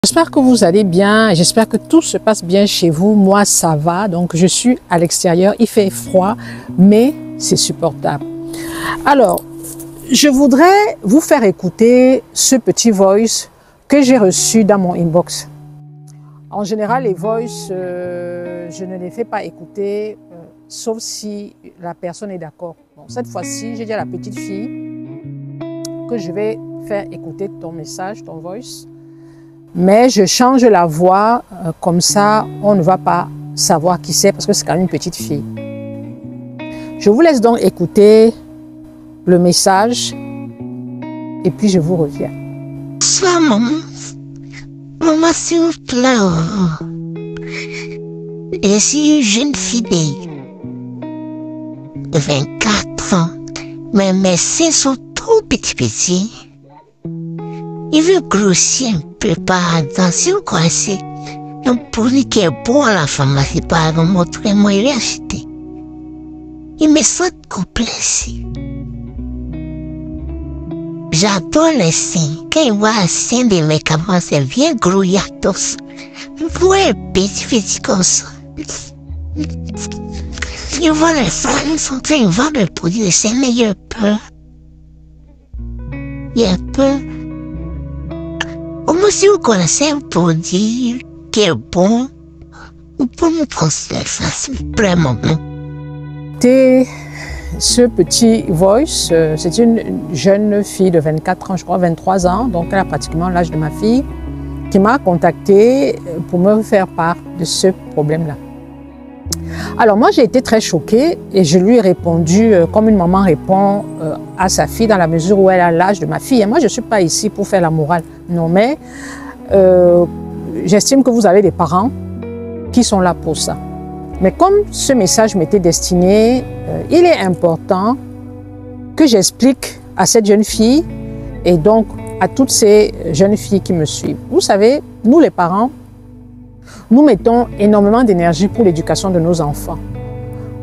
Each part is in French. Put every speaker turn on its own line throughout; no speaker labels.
J'espère que vous allez bien et j'espère que tout se passe bien chez vous. Moi, ça va. Donc, je suis à l'extérieur. Il fait froid, mais c'est supportable. Alors, je voudrais vous faire écouter ce petit voice que j'ai reçu dans mon inbox. En général, les voice, je ne les fais pas écouter, sauf si la personne est d'accord. Bon, cette fois-ci, j'ai dit à la petite fille que je vais faire écouter ton message, ton voice. Mais je change la voix, comme ça, on ne va pas savoir qui c'est parce que c'est quand même une petite fille. Je vous laisse donc écouter le message et puis je vous reviens.
Bonsoir, maman. Maman, s'il vous plaît. Je suis une jeune fille de 24 ans, mais mes seins sont trop petits. Il veut grossir un peu par attention, quoi. C'est un produit qui est bon à la pharmacie, par exemple, montrez-moi, il est acheté. Il me sent complexe. J'adore les seins. Quand il voit un sein de mes camarades, c'est bien grouillatos. Vous un petit comme ça. Il voit les femmes, ils sont en train de vendre le produit de seins, mais il a peur. Il a peur. Moi, si vous connaissez un produit qui est bon, vous pouvez me conseiller ça, s'il vous plaît, maman.
Ce petit voice, c'est une jeune fille de 24 ans, je crois 23 ans, donc elle a pratiquement l'âge de ma fille, qui m'a contactée pour me faire part de ce problème-là. Alors moi, j'ai été très choquée et je lui ai répondu comme une maman répond à sa fille dans la mesure où elle a l'âge de ma fille. Et moi, je ne suis pas ici pour faire la morale, non, mais j'estime que vous avez des parents qui sont là pour ça. Mais comme ce message m'était destiné, il est important que j'explique à cette jeune fille et donc à toutes ces jeunes filles qui me suivent. Vous savez, nous les parents, nous mettons énormément d'énergie pour l'éducation de nos enfants.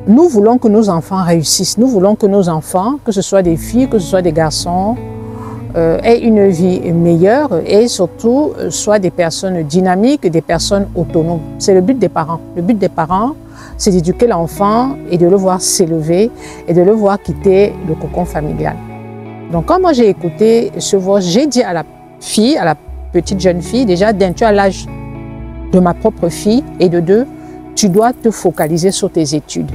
Nous voulons que nos enfants réussissent. Nous voulons que nos enfants, que ce soit des filles, que ce soit des garçons, aient une vie meilleure et surtout soient des personnes dynamiques, des personnes autonomes. C'est le but des parents. Le but des parents, c'est d'éduquer l'enfant et de le voir s'élever et de le voir quitter le cocon familial. Donc quand moi j'ai écouté ce voix, j'ai dit à la fille, à la petite jeune fille, déjà d'un, tu as l'âge de ma propre fille et de deux, tu dois te focaliser sur tes études.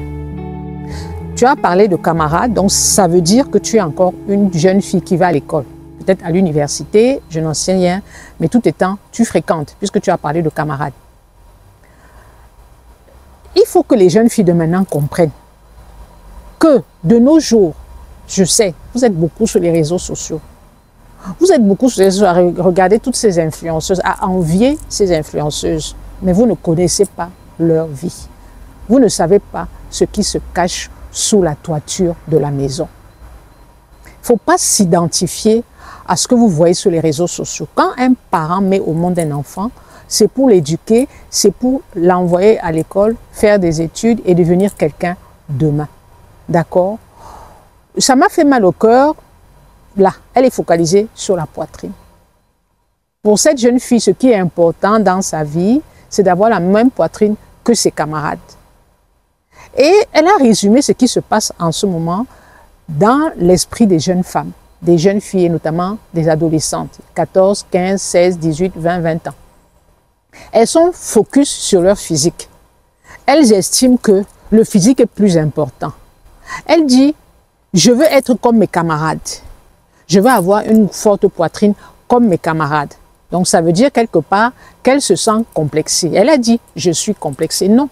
Tu as parlé de camarades, donc ça veut dire que tu es encore une jeune fille qui va à l'école. Peut-être à l'université, je n'en sais rien, mais tout étant, tu fréquentes, puisque tu as parlé de camarades. Il faut que les jeunes filles de maintenant comprennent que de nos jours, je sais, vous êtes beaucoup sur les réseaux sociaux. Vous êtes beaucoup sur les réseaux à regarder toutes ces influenceuses, à envier ces influenceuses, mais vous ne connaissez pas leur vie. Vous ne savez pas ce qui se cache sous la toiture de la maison. Il ne faut pas s'identifier à ce que vous voyez sur les réseaux sociaux. Quand un parent met au monde un enfant, c'est pour l'éduquer, c'est pour l'envoyer à l'école, faire des études et devenir quelqu'un demain. D'accord? Ça m'a fait mal au cœur. Là, elle est focalisée sur la poitrine. Pour cette jeune fille, ce qui est important dans sa vie, c'est d'avoir la même poitrine que ses camarades. Et elle a résumé ce qui se passe en ce moment dans l'esprit des jeunes femmes, des jeunes filles et notamment des adolescentes, 14, 15, 16, 18, 20, 20 ans. Elles sont focus sur leur physique. Elles estiment que le physique est plus important. Elle dit, je veux être comme mes camarades. Je veux avoir une forte poitrine comme mes camarades. Donc ça veut dire quelque part qu'elle se sent complexée. Elle a dit, je suis complexée. Non.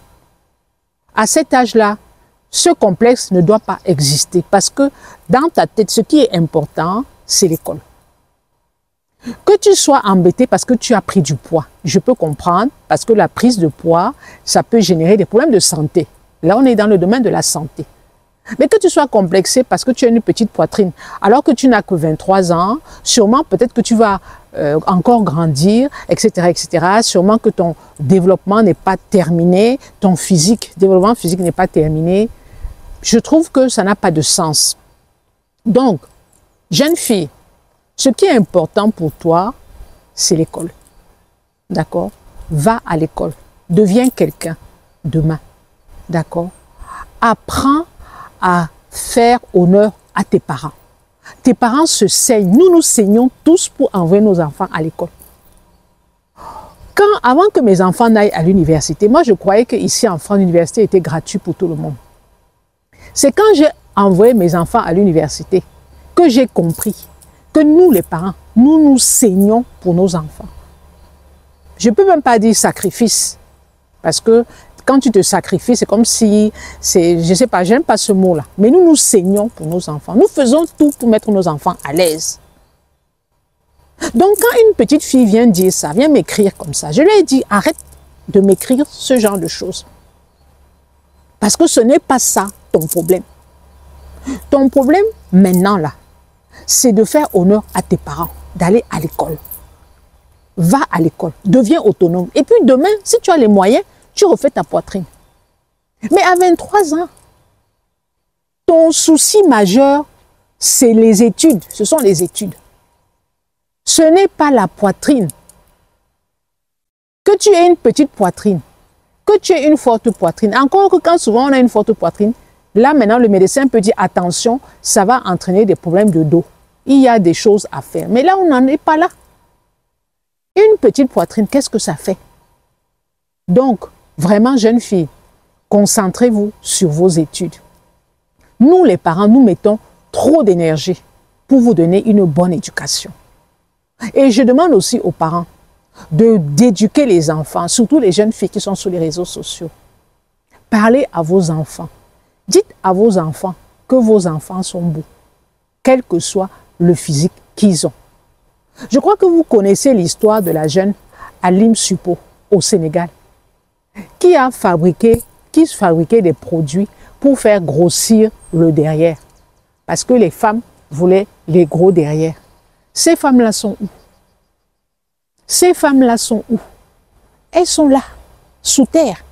À cet âge-là, ce complexe ne doit pas exister parce que dans ta tête, ce qui est important, c'est l'école. Que tu sois embêté parce que tu as pris du poids, je peux comprendre parce que la prise de poids, ça peut générer des problèmes de santé. Là, on est dans le domaine de la santé. Mais que tu sois complexé parce que tu as une petite poitrine, alors que tu n'as que 23 ans, sûrement peut-être que tu vas encore grandir, etc., etc. Sûrement que ton développement n'est pas terminé, ton développement physique n'est pas terminé. Je trouve que ça n'a pas de sens. Donc, jeune fille, ce qui est important pour toi, c'est l'école. d'accord? Va à l'école, deviens quelqu'un demain, d'accord? Apprends à faire honneur à tes parents. Tes parents se saignent, nous saignons tous pour envoyer nos enfants à l'école. Avant que mes enfants n'aillent à l'université, moi je croyais qu'ici en France, l'université était gratuite pour tout le monde. C'est quand j'ai envoyé mes enfants à l'université que j'ai compris que nous les parents, nous saignons pour nos enfants. Je ne peux même pas dire sacrifice, parce que quand tu te sacrifies, c'est comme si, je ne sais pas, j'aime pas ce mot-là, mais nous saignons pour nos enfants. Nous faisons tout pour mettre nos enfants à l'aise. Donc quand une petite fille vient dire ça, vient m'écrire comme ça, je lui ai dit, arrête de m'écrire ce genre de choses. Parce que ce n'est pas ça ton problème. Ton problème maintenant là, c'est de faire honneur à tes parents, d'aller à l'école. Va à l'école, deviens autonome. Et puis demain, si tu as les moyens, tu refais ta poitrine. Mais à 23 ans, ton souci majeur, c'est les études. Ce sont les études. Ce n'est pas la poitrine. Que tu aies une petite poitrine, que tu aies une forte poitrine. Encore que quand souvent on a une forte poitrine, là maintenant le médecin peut dire attention, ça va entraîner des problèmes de dos. Il y a des choses à faire. Mais là, on n'en est pas là. Une petite poitrine, qu'est-ce que ça fait? Donc, vraiment, jeune fille, concentrez-vous sur vos études. Nous, les parents, nous mettons trop d'énergie pour vous donner une bonne éducation. Et je demande aussi aux parents d'éduquer les enfants, surtout les jeunes filles qui sont sur les réseaux sociaux. Parlez à vos enfants. Dites à vos enfants que vos enfants sont beaux, quel que soit le physique qu'ils ont. Je crois que vous connaissez l'histoire de la jeune Alim Supo au Sénégal, qui fabriquait des produits pour faire grossir le derrière. Parce que les femmes voulaient les gros derrière. Ces femmes-là sont où? Ces femmes-là sont où? Elles sont là, sous terre.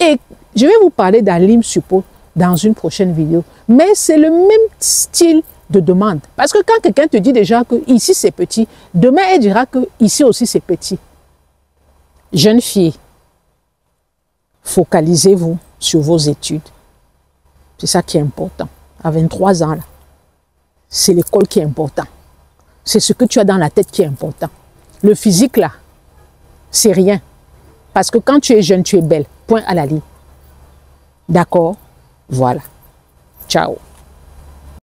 Et je vais vous parler d'Alim Supo dans une prochaine vidéo. Mais c'est le même style de demande. Parce que quand quelqu'un te dit déjà que ici c'est petit, demain elle dira que ici aussi c'est petit. Jeune fille, focalisez-vous sur vos études. C'est ça qui est important. À 23 ans, là, c'est l'école qui est important. C'est ce que tu as dans la tête qui est important. Le physique, là, c'est rien. Parce que quand tu es jeune, tu es belle. Point à la ligne. D'accord? Voilà. Ciao.